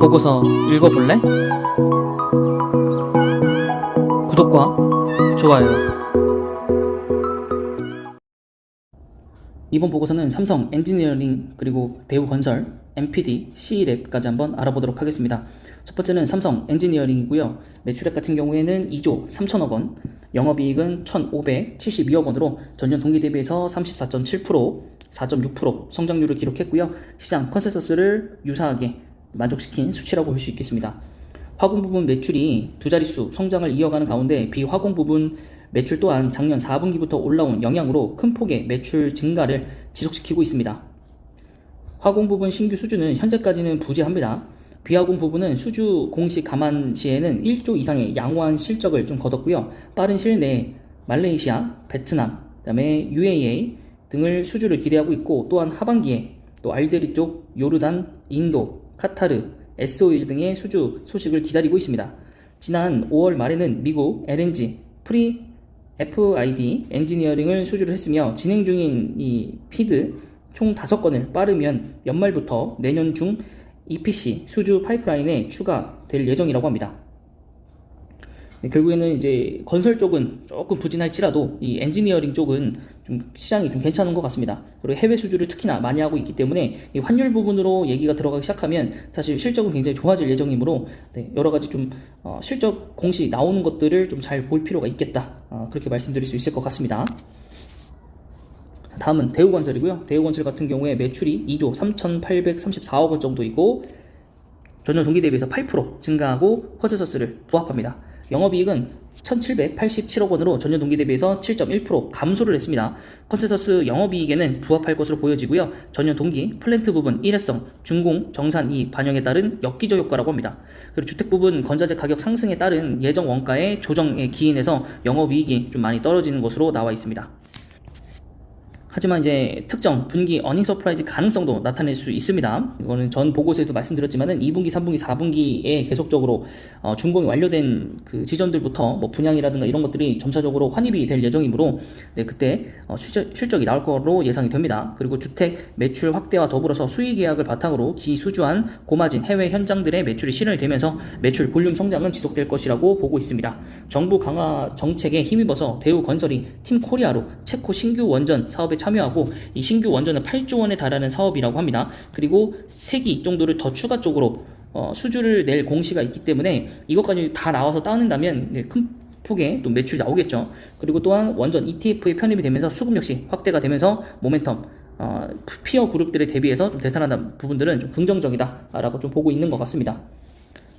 보고서 읽어볼래? 구독과 좋아요. 이번 보고서는 삼성 엔지니어링 그리고 대우건설, MPD, C랩까지 한번 알아보도록 하겠습니다. 첫 번째는 삼성 엔지니어링이고요. 매출액 같은 경우에는 2조 3천억 원, 영업이익은 1,572억 원으로 전년 동기 대비해서 34.7%, 4.6% 성장률을 기록했고요. 시장 컨센서스를 유사하게 만족시킨 수치라고 볼 수 있겠습니다. 화공 부분 매출이 두 자릿수 성장을 이어가는 가운데 비화공 부분 매출 또한 작년 4분기부터 올라온 영향으로 큰 폭의 매출 증가를 지속시키고 있습니다. 화공 부분 신규 수주는 현재까지는 부재합니다. 비화공 부분은 수주 공시 감안 시에는 1조 이상의 양호한 실적을 좀 거뒀고요. 빠른 시일 내에 말레이시아, 베트남, 그다음에 UAE 등을 수주를 기대하고 있고, 또한 하반기에 또 알제리 쪽, 요르단, 인도, 카타르, S-오일 등의 수주 소식을 기다리고 있습니다. 지난 5월 말에는 미국 LNG, 프리 FID 엔지니어링을 수주를 했으며, 진행 중인 이 피드 총 5건을 빠르면 연말부터 내년 중 EPC 수주 파이프라인에 추가될 예정이라고 합니다. 결국에는 이제 건설 쪽은 조금 부진할지라도 이 엔지니어링 쪽은 좀 시장이 좀 괜찮은 것 같습니다. 그리고 해외 수주를 특히나 많이 하고 있기 때문에 이 환율 부분으로 얘기가 들어가기 시작하면 사실 실적은 굉장히 좋아질 예정이므로 여러 가지 좀 실적 공시 나오는 것들을 좀 잘 볼 필요가 있겠다, 그렇게 말씀드릴 수 있을 것 같습니다. 다음은 대우건설이고요. 대우건설 같은 경우에 매출이 2조 3,834억 원 정도이고 전년 동기 대비해서 8% 증가하고 컨센서스를 부합합니다. 영업이익은 1,787억 원으로 전년 동기 대비해서 7.1% 감소를 했습니다. 컨센서스 영업이익에는 부합할 것으로 보여지고요. 전년 동기 플랜트 부분 일회성 준공 정산 이익 반영에 따른 역기저 효과라고 합니다. 그리고 주택 부분 건자재 가격 상승에 따른 예정 원가의 조정에 기인해서 영업이익이 좀 많이 떨어지는 것으로 나와 있습니다. 하지만 이제 특정 분기 어닝 서프라이즈 가능성도 나타낼 수 있습니다. 이거는 전 보고서에도 말씀드렸지만은 2분기, 3분기, 4분기에 계속적으로 준공이 완료된 그 지점들부터 뭐 분양이라든가 이런 것들이 점차적으로 환입이 될 예정이므로 그때 실적이 나올 거로 예상이 됩니다. 그리고 주택 매출 확대와 더불어서 수의 계약을 바탕으로 기수주한 고마진 해외 현장들의 매출이 실현이 되면서 매출 볼륨 성장은 지속될 것이라고 보고 있습니다. 정부 강화 정책에 힘입어서 대우건설이 팀 코리아로 체코 신규 원전 사업에 참여하고, 이 신규 원전은 8조 원에 달하는 사업이라고 합니다. 그리고 3기 정도를 더 추가적으로 수주를 낼 공시가 있기 때문에 이것까지 다 나와서 따는다면 큰 폭의 또 매출이 나오겠죠. 그리고 또한 원전 ETF에 편입이 되면서 수급 역시 확대가 되면서 모멘텀 피어 그룹들에 대비해서 좀 되살아난 부분들은 좀 긍정적이다라고 좀 보고 있는 것 같습니다.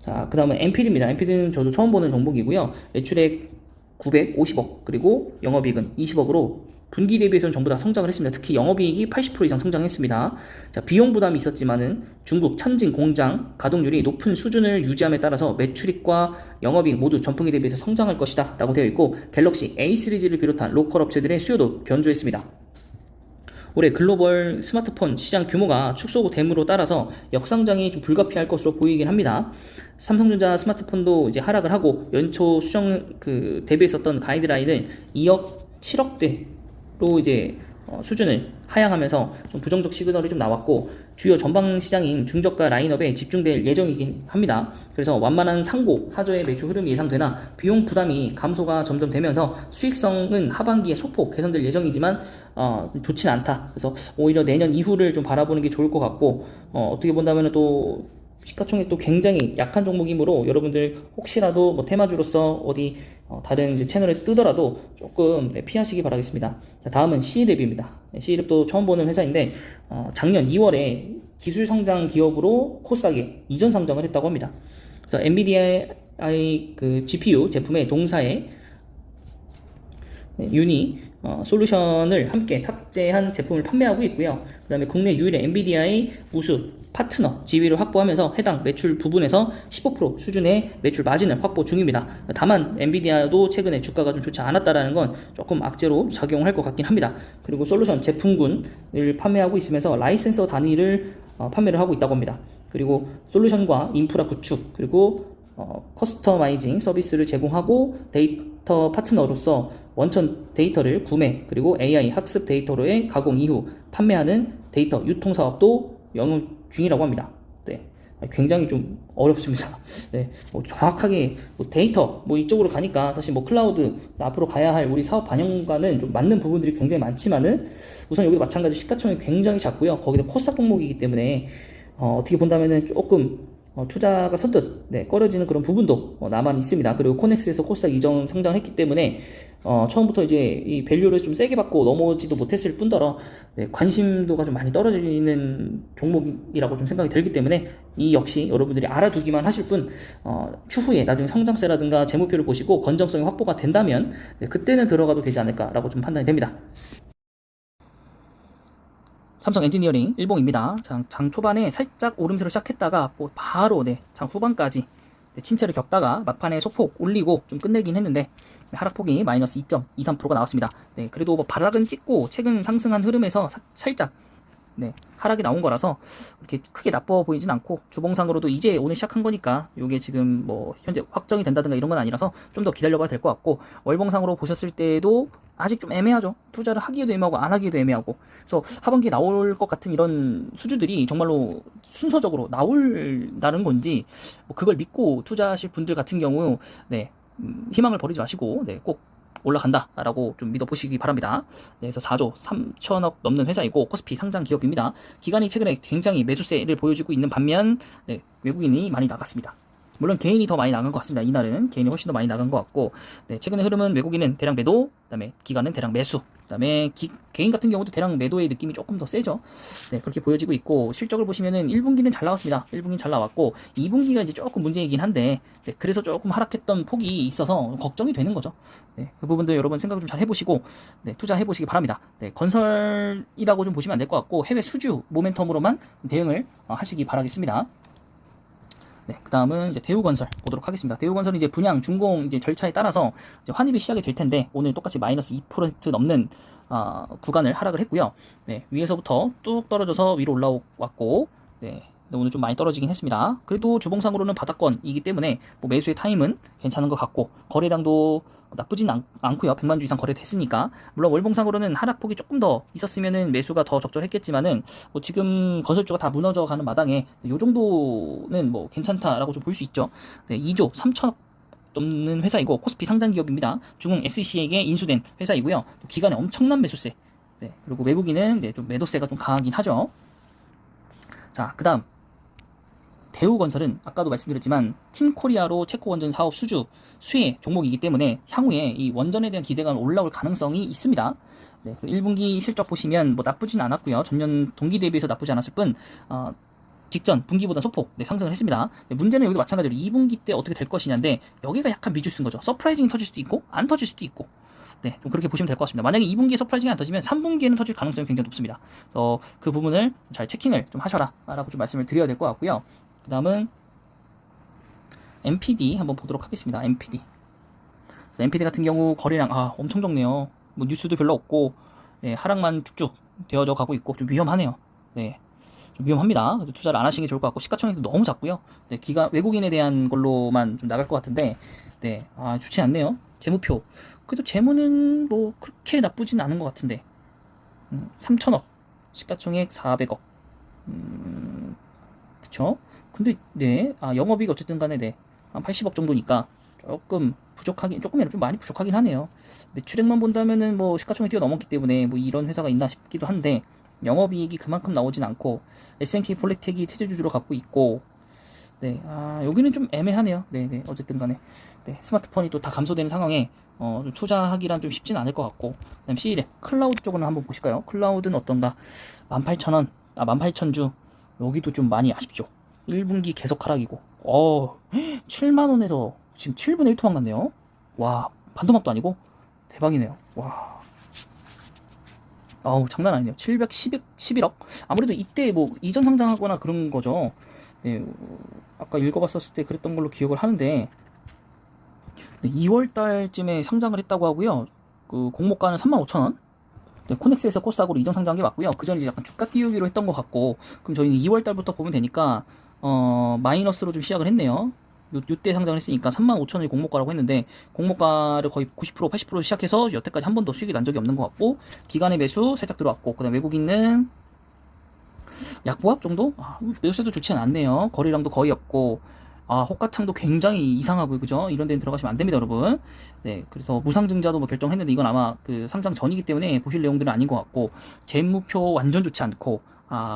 자, 그 다음은 MPD입니다. MPD는 저도 처음 보는 종목이고요. 매출액 950억 그리고 영업이익은 20억으로 분기 대비해서는 전부 다 성장을 했습니다. 특히 영업이익이 80% 이상 성장했습니다. 자, 비용 부담이 있었지만은 중국 천진 공장 가동률이 높은 수준을 유지함에 따라서 매출익과 영업이익 모두 전분기 대비해서 성장할 것이다 라고 되어 있고, 갤럭시 A 시리즈를 비롯한 로컬 업체들의 수요도 견조했습니다. 올해 글로벌 스마트폰 시장 규모가 축소됨으로 따라서 역상장이 좀 불가피할 것으로 보이긴 합니다. 삼성전자 스마트폰도 이제 하락을 하고 연초 수정 대비했었던 가이드라인을 2억 7억대로 이제 수준을 하향하면서 좀 부정적 시그널이 좀 나왔고, 주요 전방 시장인 중저가 라인업에 집중될 예정이긴 합니다. 그래서 완만한 상고 하저의 매출 흐름이 예상되나 비용 부담이 감소가 점점 되면서 수익성은 하반기에 소폭 개선될 예정이지만 좋진 않다. 그래서 오히려 내년 이후를 좀 바라보는 게 좋을 것 같고, 어떻게 본다면 또 시가총액 또 굉장히 약한 종목이므로 여러분들 혹시라도 뭐 테마주로서 어디 다른 이제 채널에 뜨더라도 조금 피하시기 바라겠습니다. 자, 다음은 C랩입니다. C랩도 처음 보는 회사인데 작년 2월에 기술 성장 기업으로 코스닥에 이전 상장을 했다고 합니다. 그래서 엔비디아의 그 GPU 제품의 동사에 유니 솔루션을 함께 탑재한 제품을 판매하고 있고요. 그 다음에 국내 유일의 엔비디아의 우수 파트너 지위를 확보하면서 해당 매출 부분에서 15% 수준의 매출 마진을 확보 중입니다. 다만 엔비디아도 최근에 주가가 좀 좋지 않았다라는 건 조금 악재로 작용할 것 같긴 합니다. 그리고 솔루션 제품군을 판매하고 있으면서 라이센서 단위를 판매를 하고 있다고 합니다. 그리고 솔루션과 인프라 구축 그리고 커스터마이징 서비스를 제공하고 데이터 파트너로서 원천 데이터를 구매 그리고 AI 학습 데이터로의 가공 이후 판매하는 데이터 유통 사업도 영업 중이라고 합니다. 굉장히 좀 어렵습니다. 네, 뭐 정확하게 뭐 데이터 뭐 이쪽으로 가니까 사실 뭐 클라우드 앞으로 가야 할 우리 사업 방향과는 좀 맞는 부분들이 굉장히 많지만은 우선 여기도 마찬가지 시가총액이 굉장히 작고요. 거기다 코스닥 종목이기 때문에 어떻게 본다면은 조금 투자가 선뜻 꺼려지는 그런 부분도 남아 있습니다. 그리고 코넥스에서 코스닥 이전 상장을 했기 때문에 처음부터 이제 이 밸류를 좀 세게 받고 넘어오지도 못했을 뿐더러 관심도가 좀 많이 떨어지는 종목이라고 좀 생각이 들기 때문에 이 역시 여러분들이 알아두기만 하실 뿐 추후에 나중에 성장세라든가 재무표를 보시고 건전성이 확보가 된다면 그때는 들어가도 되지 않을까라고 좀 판단이 됩니다. 삼성 엔지니어링 일봉입니다. 장 초반에 살짝 오름세로 시작했다가 뭐 바로 장 후반까지 침체를 겪다가 막판에 소폭 올리고 좀 끝내긴 했는데 하락폭이 마이너스 2.23%가 나왔습니다. 그래도 뭐 바닥은 찍고 최근 상승한 흐름에서 살짝 하락이 나온 거라서 그렇게 크게 나빠 보이진 않고 주봉상으로도 이제 오늘 시작한 거니까 이게 지금 뭐 현재 확정이 된다든가 이런 건 아니라서 좀 더 기다려봐야 될 것 같고 월봉상으로 보셨을 때도 아직 좀 애매하죠. 투자를 하기에도 애매하고 안 하기에도 애매하고 그래서 하반기에 나올 것 같은 이런 수주들이 정말로 순서적으로 나올다는 건지 뭐 그걸 믿고 투자하실 분들 같은 경우 희망을 버리지 마시고 꼭 올라간다라고 좀 믿어보시기 바랍니다. 그래서 4조 3천억 넘는 회사이고 코스피 상장 기업입니다. 기관이 최근에 굉장히 매수세를 보여주고 있는 반면 외국인이 많이 나갔습니다. 물론 개인이 더 많이 나간 것 같습니다. 이날은 개인이 훨씬 더 많이 나간 것 같고 최근의 흐름은 외국인은 대량 매도, 그다음에 기관은 대량 매수, 그다음에 개인 같은 경우도 대량 매도의 느낌이 조금 더 세죠. 그렇게 보여지고 있고 실적을 보시면은 1분기는 잘 나왔습니다. 1분기는 잘 나왔고 2분기가 이제 조금 문제이긴 한데 그래서 조금 하락했던 폭이 있어서 걱정이 되는 거죠. 그 부분도 여러분 생각 좀 잘 해보시고 투자해 보시기 바랍니다. 건설이라고 좀 보시면 안 될 것 같고 해외 수주 모멘텀으로만 대응을 하시기 바라겠습니다. 그 다음은 이제 대우건설 보도록 하겠습니다. 대우건설은 이제 분양 준공 이제 절차에 따라서 이제 환입이 시작이 될 텐데 오늘 똑같이 마이너스 2% 넘는 구간을 하락을 했고요. 위에서부터 뚝 떨어져서 위로 올라왔고 오늘 좀 많이 떨어지긴 했습니다. 그래도 주봉상으로는 바닥권이기 때문에 뭐 매수의 타임은 괜찮은 것 같고 거래량도 나쁘진 않고요. 100만 주 이상 거래됐으니까. 물론 월봉상으로는 하락폭이 조금 더 있었으면은 매수가 더 적절했겠지만은 뭐 지금 건설주가 다 무너져가는 마당에 요 정도는 뭐 괜찮다라고 좀 볼 수 있죠. 2조 3천억 넘는 회사이고 코스피 상장 기업입니다. 중흥 SC에게 인수된 회사이고요. 또 기간에 엄청난 매수세. 그리고 외국인은 좀 매도세가 좀 강하긴 하죠. 자, 그다음 대우건설은 아까도 말씀드렸지만 팀코리아로 체코 원전 사업 수혜 종목이기 때문에 향후에 이 원전에 대한 기대가 올라올 가능성이 있습니다. 그래서 1분기 실적 보시면 뭐 나쁘진 않았고요. 전년 동기 대비해서 나쁘지 않았을 뿐 직전 분기보다 소폭 상승을 했습니다. 문제는 여기도 마찬가지로 2분기 때 어떻게 될 것이냐인데 여기가 약간 미줄수인 거죠. 서프라이징이 터질 수도 있고 안 터질 수도 있고 좀 그렇게 보시면 될 것 같습니다. 만약에 2분기에 서프라이징이 안 터지면 3분기에는 터질 가능성이 굉장히 높습니다. 그래서 그 부분을 잘 체킹을 좀 하셔라 라고 좀 말씀을 드려야 될 것 같고요. 그 다음은 MPD 한번 보도록 하겠습니다. MPD 같은 경우 거래량 엄청 적네요. 뭐 뉴스도 별로 없고 하락만 쭉쭉 되어져 가고 있고 좀 위험하네요. 좀 위험합니다. 투자를 안 하시는 게 좋을 것 같고 시가총액도 너무 작고요. 외국인에 대한 걸로만 좀 나갈 것 같은데 좋지 않네요. 재무표 그래도 재무는 뭐 그렇게 나쁘진 않은 것 같은데 3천억 시가총액 400억 그쵸? 근데 영업이익 어쨌든 간에 한 80억 정도니까 조금 좀 많이 부족하긴 하네요. 매출액만 본다면은 뭐 시가총액 뛰어넘었기 때문에 뭐 이런 회사가 있나 싶기도 한데 영업이익이 그만큼 나오진 않고 S&K 폴리텍이 태제주주로 갖고 있고 여기는 좀 애매하네요. 어쨌든 간에 스마트폰이 또 다 감소되는 상황에 좀 투자하기란 좀 쉽진 않을 것 같고 그다음 C랩 클라우드 쪽은 한번 보실까요? 클라우드는 어떤가? 18,000원 18,000주 여기도 좀 많이 아쉽죠. 1분기 계속 하락이고 7만원에서 지금 7분의 1 토막 났네요. 와 반토막도 아니고 대박이네요. 와 장난 아니네요. 711억 아무래도 이때 뭐 이전 상장하거나 그런 거죠. 아까 읽어봤었을 때 그랬던 걸로 기억을 하는데 2월달쯤에 상장을 했다고 하고요. 그 공모가는 35,000원. 코넥스에서 코스닥으로 이전 상장한 게 맞고요. 그 전에 이제 약간 주가 띄우기로 했던 것 같고 그럼 저희는 2월달부터 보면 되니까 마이너스로 좀 시작을 했네요. 요때 상장을 했으니까 35,000원이 공모가라고 했는데 공모가를 거의 90% 80% 시작해서 여태까지 한 번도 수익이 난 적이 없는 것 같고 기간의 매수 살짝 들어왔고 그 다음 외국인은 약보합 정도? 매수세도 좋지 않네요. 거래량도 거의 없고, 호가창도 굉장히 이상하고요. 그죠? 이런 데는 들어가시면 안 됩니다, 여러분. 네, 그래서 무상증자도 뭐 결정했는데 이건 아마 그 상장 전이기 때문에 보실 내용들은 아닌 것 같고, 재무표 완전 좋지 않고,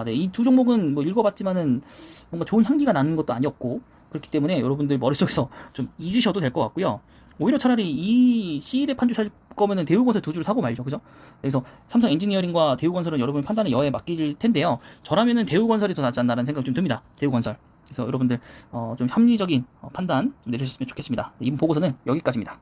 네, 이 두 종목은 뭐 읽어봤지만은 뭔가 좋은 향기가 나는 것도 아니었고, 그렇기 때문에 여러분들 머릿속에서 좀 잊으셔도 될 것 같고요. 오히려 차라리 이 C랩 한 주 살 거면은 대우건설 두 주를 사고 말죠. 그죠? 그래서 삼성 엔지니어링과 대우건설은 여러분 판단의 여에 맡길 텐데요. 저라면은 대우건설이 더 낫지 않나라는 생각이 좀 듭니다. 대우건설. 그래서 여러분들 좀 합리적인 판단 좀 내리셨으면 좋겠습니다. 이번 보고서는 여기까지입니다.